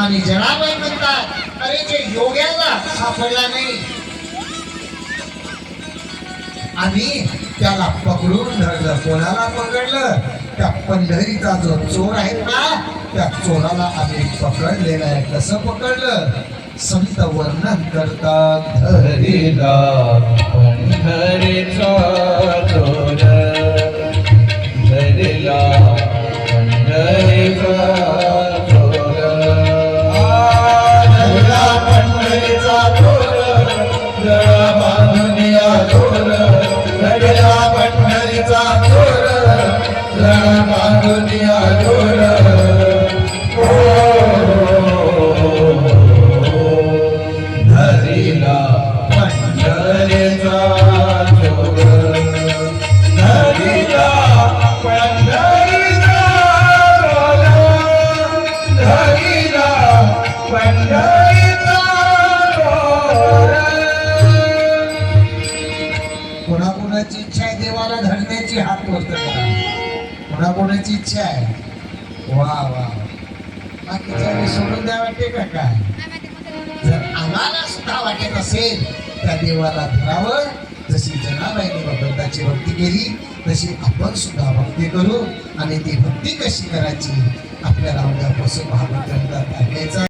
आणि जनाबाई म्हणतात अरे जे योग्याला सापडला नाही आणि त्याला पकडून धरलं. कोणाला पकडलं? त्या पंढरीचा जो चोर आहे ना त्या चोराला आम्ही पकडलेला आहे. कसं पकडलं? संत वर्णन करतात धरिला पंढरीचा चोर, धरिला पंढरीचा चोर, धरिला पंढरीचा चोर, गळा बांधूनिया चोर, धरिला पंढरीचा चोर, गळा बांधूनिया चोर. धरिला पंढरीचा चोर, धरिला पंढरीचा चोर, धरिला पंढरीचा चोर. कोणाकोणाची इच्छा आहे देवाला धरण्याची? हात वरत करा. कोणाकोणाची इच्छा आहे? वा वा. बाकीच्या सोडून द्या वाटते का काय? जर आम्हाला सुद्धा वाटत असेल त्या देवाला धरावं, जशी जनाबाईने भगवंताची भक्ती केली तशी आपण सुद्धा भक्ती करू. आणि ती भक्ती कशी करायची आपल्याला उद्यापासून भागवत ग्रंथात ऐकायचं.